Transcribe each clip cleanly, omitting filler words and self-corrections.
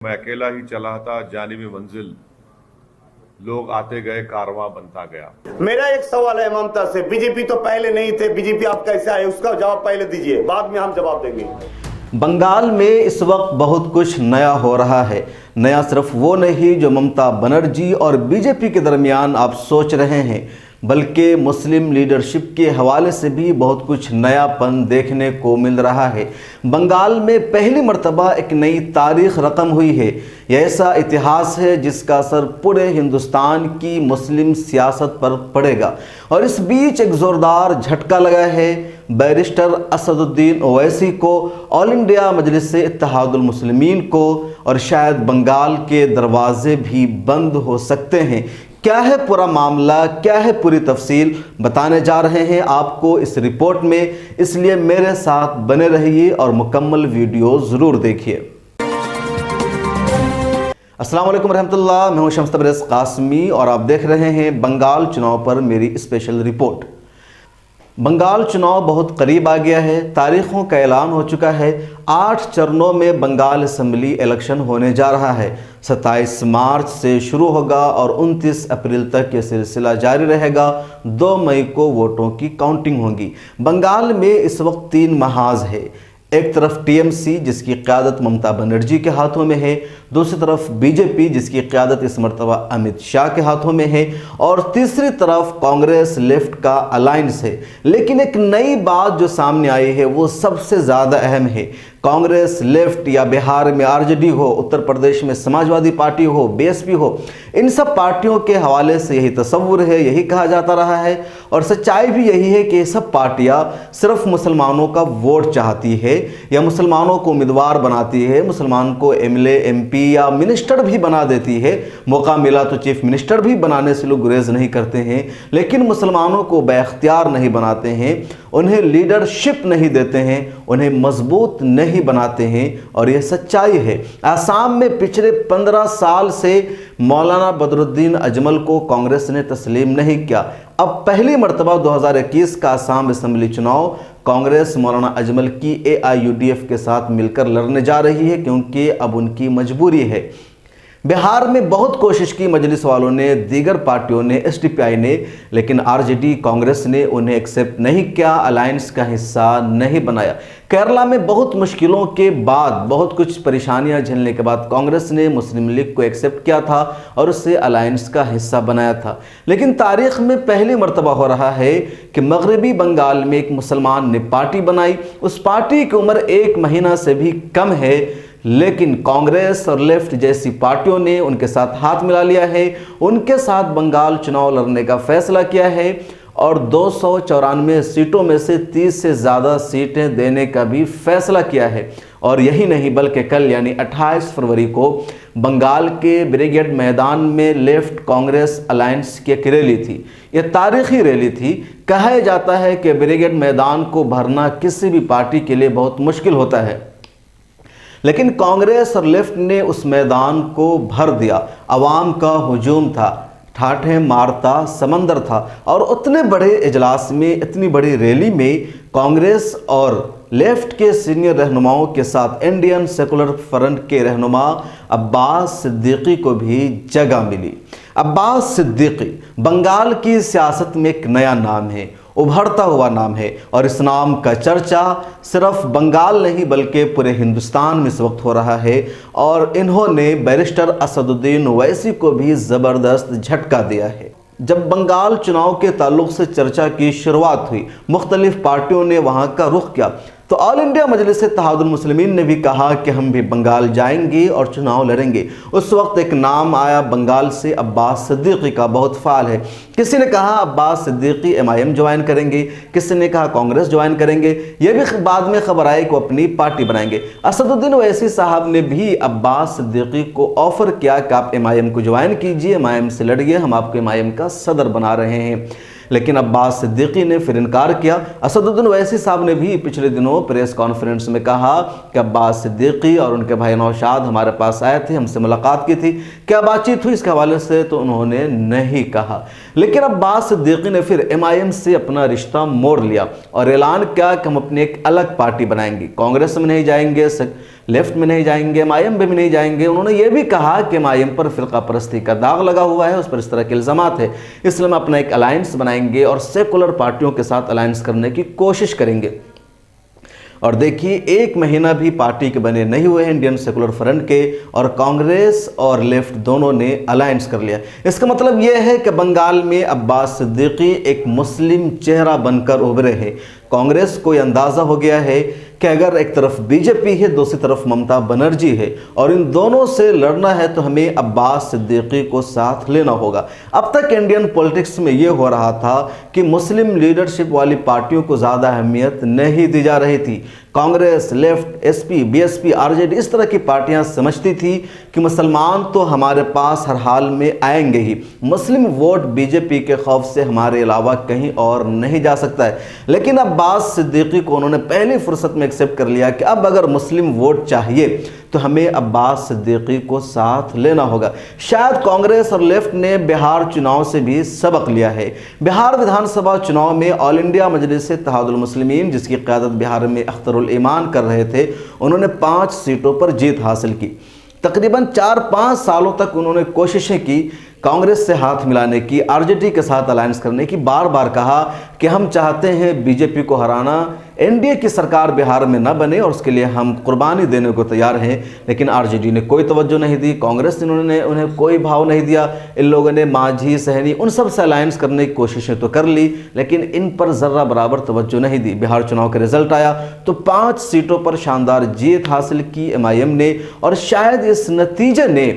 मैं अकेला ही चला था जानिबी मंजिल, लोग आते गए कारवां बनता गया। मेरा एक सवाल है ममता से, बीजेपी तो पहले नहीं थे, बीजेपी आप कैसे आए, उसका जवाब पहले दीजिए, बाद में हम जवाब देंगे। बंगाल में इस वक्त बहुत कुछ नया हो रहा है। नया सिर्फ वो नहीं जो ममता बनर्जी और बीजेपी के दरमियान आप सोच रहे हैं, बल्कि मुस्लिम लीडरशिप के हवाले से भी बहुत कुछ नयापन देखने को मिल रहा है। बंगाल में पहली मर्तबा एक नई तारीख रकम हुई है। यह ऐसा इतिहास है जिसका असर पूरे हिंदुस्तान की मुस्लिम सियासत पर पड़ेगा। और इस बीच एक ज़ोरदार झटका लगा है बैरिस्टर असदुद्दीन ओवैसी को, ऑल इंडिया मजलिस इत्तेहादुल मुस्लिमीन को, और शायद बंगाल के दरवाजे भी बंद हो सकते हैं। क्या है पूरा मामला, क्या है पूरी तफसील, बताने जा रहे हैं आपको इस रिपोर्ट में, इसलिए मेरे साथ बने रहिए और मुकम्मल वीडियो ज़रूर देखिए। अस्सलाम वालेकुम रहमतुल्लाह, मैं हूं शम्स तबरेज़ कासमी और आप देख रहे हैं बंगाल चुनाव पर मेरी स्पेशल रिपोर्ट। बंगाल चुनाव बहुत करीब आ गया है, तारीखों का ऐलान हो चुका है। 8 चरणों में बंगाल असेंबली इलेक्शन होने जा रहा है। 27 मार्च से शुरू होगा और 29 अप्रैल तक ये सिलसिला जारी रहेगा। 2 मई को वोटों की काउंटिंग होगी। बंगाल में इस वक्त 3 महाज है। एक तरफ टीएमसी जिसकी क़यादत ममता बनर्जी के हाथों में है, दूसरी तरफ बीजेपी जिसकी क़यादत इस मरतबा अमित शाह के हाथों में है, और तीसरी तरफ कांग्रेस लेफ्ट का अलायंस है। लेकिन एक नई बात जो सामने आई है वो सबसे ज़्यादा अहम है। कांग्रेस लेफ्ट या बिहार में आरजेडी हो, उत्तर प्रदेश में समाजवादी पार्टी हो, बीएसपी हो, इन सब पार्टियों के हवाले से यही तस्वुर है, यही कहा जाता रहा है। और सच्चाई भी यही है कि ये सब पार्टियां सिर्फ मुसलमानों का वोट चाहती है या मुसलमानों को उम्मीदवार बनाती है, मुसलमान को एमएलए एमपी या मिनिस्टर भी बना देती है। मौका मिला तो चीफ मिनिस्टर भी बनाने से लोग गुरेज नहीं करते हैं, लेकिन मुसलमानों को बाइख्तियार नहीं बनाते हैं, उन्हें लीडरशिप नहीं देते हैं, उन्हें मजबूत नहीं बनाते हैं। और यह सच्चाई है। आसाम में पिछले 15 साल से मौलाना बदरुद्दीन अजमल को कांग्रेस ने तस्लीम नहीं किया। अब पहली मर्तबा 2021 का आसाम असेंबली चुनाव कांग्रेस मौलाना अजमल की एआईयूडीएफ के साथ मिलकर लड़ने जा रही है, क्योंकि अब उनकी मजबूरी है। बिहार में बहुत कोशिश की मजलिस वालों ने, दीगर पार्टियों ने, एसडीपीआई ने, लेकिन आरजेडी कांग्रेस ने उन्हें एक्सेप्ट नहीं किया, अलायंस का हिस्सा नहीं बनाया। केरला में बहुत मुश्किलों के बाद, बहुत कुछ परेशानियां झेलने के बाद कांग्रेस ने मुस्लिम लीग को एक्सेप्ट किया था और उसे अलायंस का हिस्सा बनाया था। लेकिन तारीख में पहली मर्तबा हो रहा है कि मगरबी बंगाल में एक मुसलमान ने पार्टी बनाई। उस पार्टी की उम्र 1 महीना से भी कम है, लेकिन कांग्रेस और लेफ्ट जैसी पार्टियों ने उनके साथ हाथ मिला लिया है, उनके साथ बंगाल चुनाव लड़ने का फैसला किया है और 294 सीटों में से 30 से ज़्यादा सीटें देने का भी फैसला किया है। और यही नहीं बल्कि कल यानी 28 फरवरी को बंगाल के ब्रिगेड मैदान में लेफ्ट कांग्रेस अलायंस की एक रैली थी। यह तारीखी रैली थी। कहा जाता है कि ब्रिगेड मैदान को भरना किसी भी पार्टी के लिए बहुत मुश्किल होता है, लेकिन कांग्रेस और लेफ्ट ने उस मैदान को भर दिया। अवाम का हुजूम था, ठाठे मारता समंदर था। और उतने बड़े इजलास में, इतनी बड़ी रैली में कांग्रेस और लेफ्ट के सीनियर रहनुमाओं के साथ इंडियन सेकुलर फ्रंट के रहनुमा अब्बास सिद्दीकी को भी जगह मिली। अब्बास सिद्दीकी बंगाल की सियासत में एक नया नाम है, उभरता हुआ नाम है, और इस नाम का चर्चा सिर्फ बंगाल नहीं बल्कि पूरे हिंदुस्तान में इस वक्त हो रहा है। और इन्होंने बैरिस्टर असदुद्दीन ओवैसी को भी ज़बरदस्त झटका दिया है। जब बंगाल चुनाव के ताल्लुक से चर्चा की शुरुआत हुई, मुख्तलिफ पार्टियों ने वहाँ का रुख किया, तो ऑल इंडिया मजलिस इत्तेहादुल मुस्लिमीन ने भी कहा कि हम भी बंगाल जाएंगे और चुनाव लड़ेंगे। उस वक्त एक नाम आया बंगाल से अब्बास सिद्दीकी का, बहुत फाल है। किसी ने कहा अब्बास सिद्दीकी एमआईएम ज्वाइन करेंगे, किसी ने कहा कांग्रेस ज्वाइन करेंगे, यह भी बाद में खबर आई कि वो अपनी पार्टी बनाएंगे। असदुद्दीन ओवैसी साहब ने भी अब्बास सिद्दीकी को ऑफर किया कि आप एमआईएम को ज्वाइन कीजिए, एमआईएम से लड़िए, हम आपको एमआईएम का सदर बना रहे हैं। लेकिन अब्बास सिद्दीकी ने फिर इनकार किया। असदुद्दीन ओवैसी साहब ने भी पिछले दिनों प्रेस कॉन्फ्रेंस में कहा कि अब्बास सिद्दीकी और उनके भाई नौशाद हमारे पास आए थे, हमसे मुलाकात की थी, क्या बातचीत हुई इसके हवाले से तो उन्होंने नहीं कहा। लेकिन अब्बास सिद्दीकी ने फिर एमआईएम से अपना रिश्ता मोड़ लिया और ऐलान किया कि हम अपनी एक अलग पार्टी बनाएंगे, कांग्रेस में नहीं जाएंगे, लेफ्ट में नहीं जाएंगे, MIM में भी नहीं जाएंगे। उन्होंने ये भी कहा कि MIM पर फिरका परस्ती का दाग लगा हुआ है, उस पर इस तरह के इल्ज़ामात है, इसलिए हम अपना एक अलायंस बनाएंगे और सेकुलर पार्टियों के साथ अलायंस करने की कोशिश करेंगे। और देखिए, एक महीना भी पार्टी के बने नहीं हुए हैं इंडियन सेकुलर फ्रंट के, और कांग्रेस और लेफ्ट दोनों ने अलायंस कर लिया। इसका मतलब यह है कि बंगाल में अब्बास सिद्दीकी एक मुस्लिम चेहरा बनकर उभरे हैं। कांग्रेस को यह अंदाज़ा हो गया है कि अगर एक तरफ बीजेपी है, दूसरी तरफ ममता बनर्जी है, और इन दोनों से लड़ना है तो हमें अब्बास सिद्दीकी को साथ लेना होगा। अब तक इंडियन पॉलिटिक्स में ये हो रहा था कि मुस्लिम लीडरशिप वाली पार्टियों को ज़्यादा अहमियत नहीं दी जा रही थी। Congress, left, SP, BSP, RJD इस तरह की पार्टियां समझती थी कि मुसलमान तो हमारे पास हर हाल में आएंगे ही, मुस्लिम वोट बीजेपी के खौफ से हमारे अलावा कहीं और नहीं जा सकता है। लेकिन अब्बास सिद्दीकी को उन्होंने पहली फुर्सत में एक्सेप्ट कर लिया कि अब अगर मुस्लिम वोट चाहिए तो हमें अब्बास सिद्दीकी को साथ लेना होगा। शायद कांग्रेस और लेफ्ट ने बिहार चुनाव से भी सबक लिया है। बिहार विधानसभा चुनाव में ऑल इंडिया मजलिस इत्तेहादुल मुस्लिमीन, जिसकी क़यादत बिहार में अख्तरुल ईमान कर रहे थे, उन्होंने 5 सीटों पर जीत हासिल की। तकरीबन 4-5 सालों तक उन्होंने कोशिशें की कांग्रेस से हाथ मिलाने की, RJD के साथ अलायंस करने की, बार बार कहा कि हम चाहते हैं बीजेपी को हराना, NDA की सरकार बिहार में न बने और उसके लिए हम कुर्बानी देने को तैयार हैं। लेकिन RJD ने कोई तवज्जो नहीं दी, कांग्रेस ने उन्हें कोई भाव नहीं दिया। इन लोगों ने मांझी, सहनी, उन सब से अलायंस करने की कोशिशें तो कर ली, लेकिन इन पर ज़र्रा बराबर तवज्जो नहीं दी। बिहार चुनाव का रिजल्ट आया तो 5 सीटों पर शानदार जीत हासिल की MIM ने, और शायद इस नतीजे ने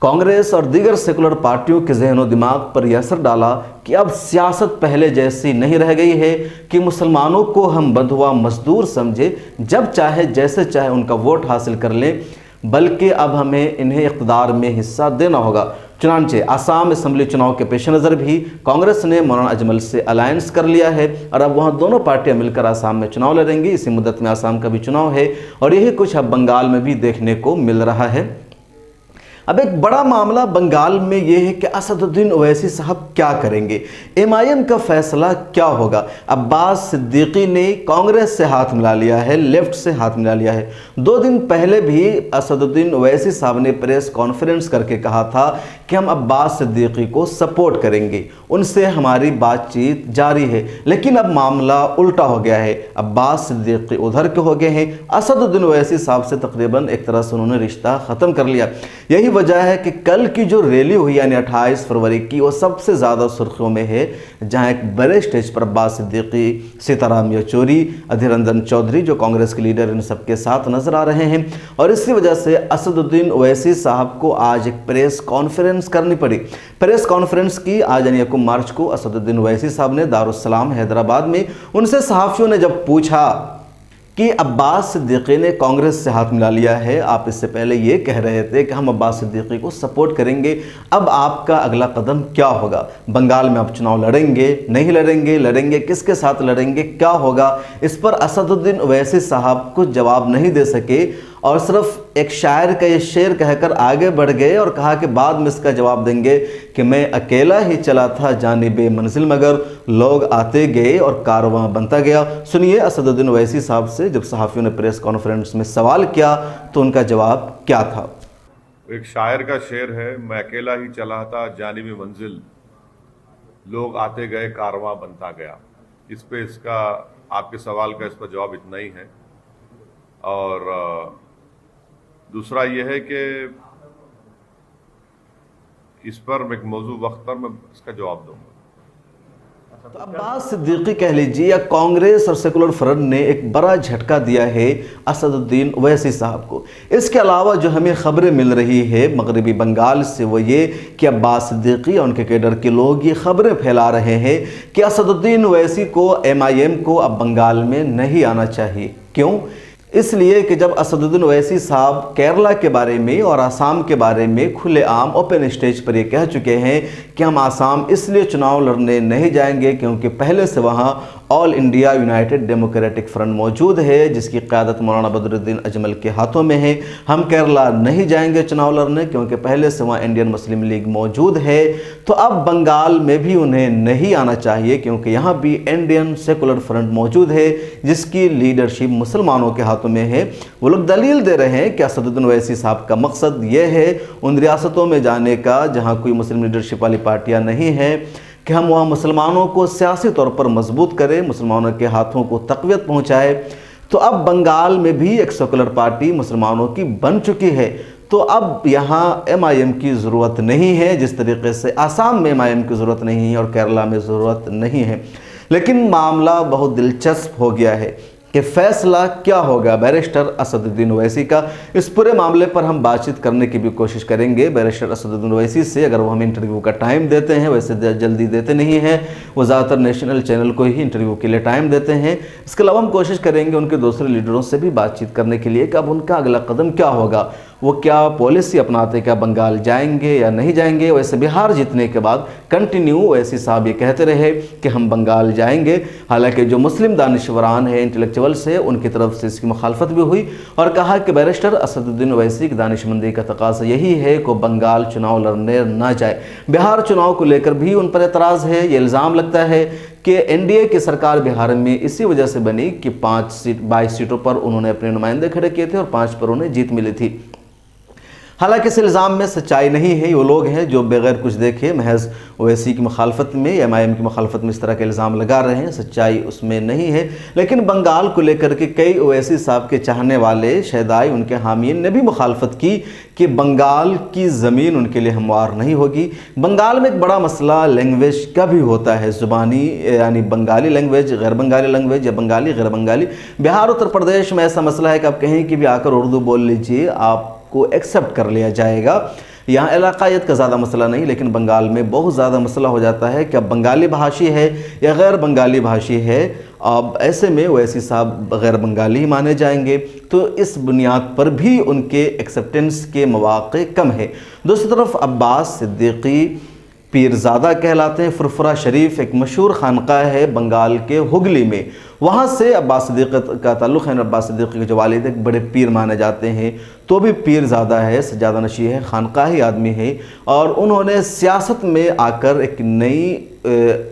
कांग्रेस और दीगर सेकुलर पार्टियों के जहन और दिमाग पर यह असर डाला कि अब सियासत पहले जैसी नहीं रह गई है कि मुसलमानों को हम बंधुआ मजदूर समझे, जब चाहे जैसे चाहे उनका वोट हासिल कर लें, बल्कि अब हमें इन्हें इक़्तिदार में हिस्सा देना होगा। चुनांचे आसाम असम्बली चुनाव के पेश नज़र भी कांग्रेस ने मौलाना अजमल से अलायंस कर लिया है, और अब वहाँ दोनों पार्टियां मिलकर आसाम में चुनाव लड़ेंगी। इसी मुद्दत में आसाम का भी चुनाव है, और यही कुछ अब बंगाल में भी देखने को मिल रहा है। अब एक बड़ा मामला बंगाल में ये है कि असदुद्दीन ओवैसी साहब क्या करेंगे, MIM का फैसला क्या होगा। अब्बास सिद्दीकी ने कांग्रेस से हाथ मिला लिया है, लेफ्ट से हाथ मिला लिया है। 2 दिन पहले भी असदुद्दीन ओवैसी साहब ने प्रेस कॉन्फ्रेंस करके कहा था कि हम अब्बास सिद्दीकी को सपोर्ट करेंगे, उनसे हमारी बातचीत जारी है। लेकिन अब मामला उल्टा हो गया है, अब्बास सिद्दीकी उधर के हो गए हैं, असदुद्दीन ओवैसी साहब से तकरीबन एक तरह से उन्होंने रिश्ता ख़त्म कर लिया। यही वजह है कि कल की जो रैली हुई यानी 28 फरवरी की, वो सबसे ज़्यादा सुर्खियों में है, जहां एक बड़े स्टेज पर अब्बास सिद्दीकी, सीताराम येचुरी, अधीर रंजन चौधरी जो कांग्रेस के लीडर, इन सबके साथ नजर आ रहे हैं। और इसी वजह से असदुद्दीन ओवैसी साहब को आज एक प्रेस कॉन्फ्रेंस करनी पड़ी। प्रेस कॉन्फ्रेंस की आज यानी 1 मार्च को असदुद्दीन ओवैसी साहब ने दारुस्सलाम हैदराबाद में। उनसे सहाफ़ियों ने जब पूछा कि अब्बास सिद्दीकी ने कांग्रेस से हाथ मिला लिया है, आप इससे पहले ये कह रहे थे कि हम अब्बास सिद्दीकी को सपोर्ट करेंगे, अब आपका अगला कदम क्या होगा? बंगाल में आप चुनाव लड़ेंगे, नहीं लड़ेंगे, लड़ेंगे किसके साथ लड़ेंगे, क्या होगा? इस पर असदुद्दीन ओवैसी साहब कुछ जवाब नहीं दे सके, और सिर्फ एक शायर का ये शेर कहकर आगे बढ़ गए और कहा कि बाद में इसका जवाब देंगे कि मैं अकेला ही चला था जानिबे मंजिल, मगर लोग आते गए और कारवां बनता गया। सुनिए असदुद्दीन ओवैसी साहब से जब सहाफ़ियों ने प्रेस कॉन्फ्रेंस में सवाल किया तो उनका जवाब क्या था। एक शायर का शेर है, मैं अकेला ही चला था जानिबे मंजिल, लोग आते गए कारवां बनता गया। इस पे इसका आपके सवाल का इस पर जवाब इतना ही है। और दूसरा यह है कि इस पर एक मौजू वक्त पर मैं इसका जवाब दूंगा। तो अब्बास सिद्दीकी कह लीजिए या कांग्रेस और सेकुलर फ्रंट ने एक बड़ा झटका दिया है असदुद्दीन ओवैसी साहब को। इसके अलावा जो हमें खबरें मिल रही है मगरबी बंगाल से, वो ये कि अब्बास सिद्दीकी और उनके कैडर के लोग ये खबरें फैला रहे हैं कि असदुद्दीन ओवैसी को, MIM को अब बंगाल में नहीं आना चाहिए। क्यों? इसलिए कि जब असदुद्दीन ओवैसी साहब केरला के बारे में और आसाम के बारे में खुलेआम ओपन स्टेज पर ये कह चुके हैं कि हम आसाम इसलिए चुनाव लड़ने नहीं जाएंगे क्योंकि पहले से वहाँ all India United democratic front मौजूद है, जिसकी क़यादत मौलाना बदरुद्दीन अजमल के हाथों में है। हम केरला नहीं जाएंगे चुनाव लड़ने, क्योंकि पहले से वहाँ इंडियन मुस्लिम लीग मौजूद है। तो अब बंगाल में भी उन्हें नहीं आना चाहिए, क्योंकि यहाँ भी इंडियन सेकुलर फ्रंट मौजूद है, जिसकी लीडरशिप मुसलमानों के हाथों में है। वो लोग दलील दे रहे हैं कि असदुद्दीन ओवैसी साहब का मकसद ये है उन रियासतों में जाने का जहाँ कोई मुस्लिम लीडरशिप वाली पार्टियाँ नहीं हैं, कि हम वहाँ मुसलमानों को सियासी तौर पर मजबूत करें, मुसलमानों के हाथों को तक़वियत पहुँचाए। तो अब बंगाल में भी एक सेकुलर पार्टी मुसलमानों की बन चुकी है। तो अब यहाँ MIM की ज़रूरत नहीं है, जिस तरीके से आसाम में MIM की ज़रूरत नहीं है और केरला में ज़रूरत नहीं है। लेकिन मामला बहुत दिलचस्प हो गया है कि फ़ैसला क्या होगा बैरिस्टर असदुद्दीन ओवैसी का। इस पूरे मामले पर हम बातचीत करने की भी कोशिश करेंगे बैरिस्टर असदुद्दीन ओवैसी से, अगर वो हमें इंटरव्यू का टाइम देते हैं। वैसे जल्दी देते नहीं हैं, वो ज़्यादातर नेशनल चैनल को ही इंटरव्यू के लिए टाइम देते हैं। इसके अलावा हम कोशिश करेंगे उनके दूसरे लीडरों से भी बातचीत करने के लिए कि अब उनका अगला कदम क्या होगा, वो क्या पॉलिसी अपनाते, क्या बंगाल जाएंगे या नहीं जाएंगे। वैसे बिहार जीतने के बाद कंटिन्यू ओवैसी साहब ये कहते रहे कि हम बंगाल जाएंगे। हालांकि जो मुस्लिम दानिशवरान है, इंटेलेक्चुअल्स है, उनकी तरफ से इसकी मुखालफत भी हुई और कहा कि बैरिस्टर असदुद्दीन ओवैसी की दानिशमंदी का तकाज़ा यही है कि बंगाल चुनाव लड़ने ना जाए। बिहार चुनाव को लेकर भी उन पर एतराज़ है। ये इल्ज़ाम लगता है कि NDA की सरकार बिहार में इसी वजह से बनी कि 22 सीटों पर उन्होंने अपने नुमाइंदे खड़े किए थे और 5 पर उन्हें जीत मिली थी। हालांकि इस इल्ज़ाम में सच्चाई नहीं है। वो लोग हैं जो बगैर कुछ देखे महज ओवैसी की मुखालफत में, MIM की मुखालफत में इस तरह के इल्ज़ाम लगा रहे हैं, सच्चाई उसमें नहीं है। लेकिन बंगाल को लेकर के कई ओवैसी साहब के चाहने वाले शहदाई, उनके हामियन ने भी मुखालफत की कि बंगाल की ज़मीन उनके लिए हमवार नहीं होगी। बंगाल में एक बड़ा मसला लैंग्वेज का भी होता है, ज़ुबानी, यानी बंगाली लैंग्वेज, गैर बंगाली लैंग्वेज या बंगाली गैर बंगाली। बिहार उत्तर प्रदेश में ऐसा मसला है कि आप कहीं कि भी आकर उर्दू बोल लीजिए, आपको एक्सेप्ट कर लिया जाएगा। यहाँ इलाकायत का ज़्यादा मसला नहीं, लेकिन बंगाल में बहुत ज़्यादा मसला हो जाता है कि अब बंगाली भाषी है या गैर बंगाली भाषी है। अब ऐसे में ओवैसी साहब गैर बंगाली ही माने जाएंगे, तो इस बुनियाद पर भी उनके एक्सेप्टेंस के मौक़े कम है। दूसरी तरफ अब्बास सिद्दीकी पीरज़ादा कहलाते हैं। फुरफुरा शरीफ एक मशहूर खानका है बंगाल के हुगली में, वहाँ से अब्बास सिद्दीकी का ताल्लुक़ है। अब्बास सिद्दीकी के जो वालिद एक बड़े पीर माने जाते हैं, तो भी पीरज़ादा है, सज्जादा नशी है, खानकाही आदमी है। और उन्होंने सियासत में आकर एक नई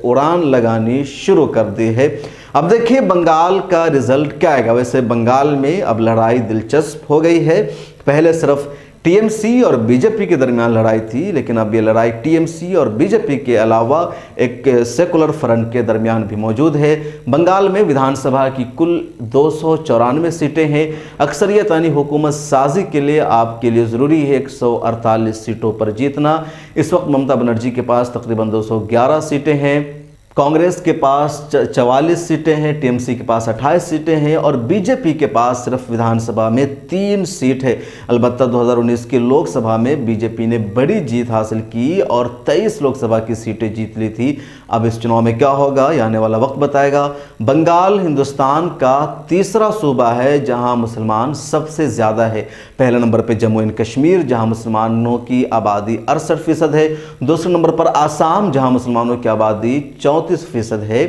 उड़ान लगानी शुरू कर दी है। अब देखिए बंगाल का रिज़ल्ट क्या आएगा। वैसे बंगाल में अब लड़ाई दिलचस्प हो गई है। पहले सिर्फ TMC और BJP के दरमियान लड़ाई थी, लेकिन अब ये लड़ाई TMC और BJP के अलावा एक सेकुलर फ्रंट के दरमियान भी मौजूद है। बंगाल में विधानसभा की कुल 294 सीटें हैं। अक्सरियत यानी हुकूमत साजी के लिए आपके लिए ज़रूरी है 148 सीटों पर जीतना। इस वक्त ममता बनर्जी के पास तकरीबन 211 सीटें हैं, कांग्रेस के पास 44 सीटें हैं, TMC के पास 28 सीटें हैं और BJP के पास सिर्फ विधानसभा में 3 सीट है। अलबत्ता 2019 की लोकसभा में BJP ने बड़ी जीत हासिल की और 23 लोकसभा की सीटें जीत ली थी। अब इस चुनाव में क्या होगा ये आने वाला वक्त बताएगा। बंगाल हिंदुस्तान का तीसरा सूबा है जहां मुसलमान सबसे ज़्यादा है। पहले नंबर पर जम्मू एंड कश्मीर जहां मुसलमानों की आबादी 68% है। दूसरे नंबर पर आसाम जहां मुसलमानों की आबादी 34% है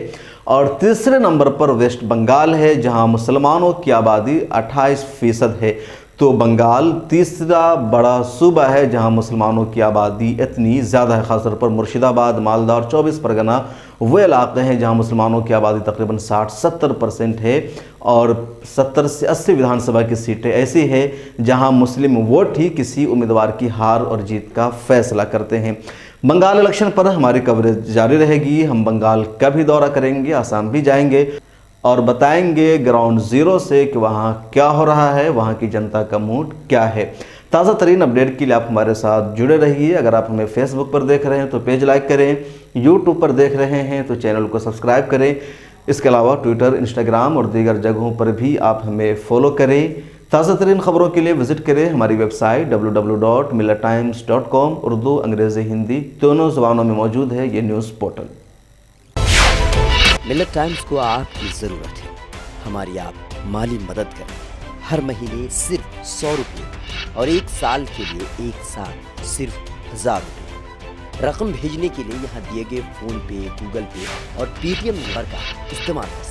और तीसरे नंबर पर वेस्ट बंगाल है जहां मुसलमानों की आबादी 28% है। तो बंगाल तीसरा बड़ा सूबा है जहां मुसलमानों की आबादी इतनी ज़्यादा है। ख़ासतौर पर मुर्शिदाबाद, मालदा और 24 परगना वो इलाके हैं जहां मुसलमानों की आबादी तकरीबन 60-70% है और 70 से 80 विधानसभा की सीटें ऐसी है जहां मुस्लिम वोट ही किसी उम्मीदवार की हार और जीत का फैसला करते हैं। बंगाल इलेक्शन पर हमारी कवरेज जारी रहेगी। हम बंगाल का भी दौरा करेंगे, आसाम भी जाएंगे और बताएंगे ग्राउंड ज़ीरो से कि वहाँ क्या हो रहा है, वहाँ की जनता का मूड क्या है। ताज़ा तरीन अपडेट के लिए आप हमारे साथ जुड़े रहिए। अगर आप हमें फेसबुक पर देख रहे हैं तो पेज लाइक करें, यूट्यूब पर देख रहे हैं तो चैनल को सब्सक्राइब करें। इसके अलावा ट्विटर, इंस्टाग्राम और दीगर जगहों पर भी आप हमें फॉलो करें। ताज़ा तरीन खबरों के लिए विज़िट करें हमारी वेबसाइट www.millertimes.com। उर्दू, अंग्रेज़ी, हिंदी दोनों ज़ुबानों में मौजूद है ये न्यूज़ पोर्टल। मिलर टाइम्स को आपकी ज़रूरत है, हमारी आप माली मदद करें। हर महीने सिर्फ 100 रुपये और 1 साल के लिए एक साथ सिर्फ 1000 रुपये। रकम भेजने के लिए यहाँ दिए गए फोन पे, गूगल पे और पेटीएम नंबर का इस्तेमाल कर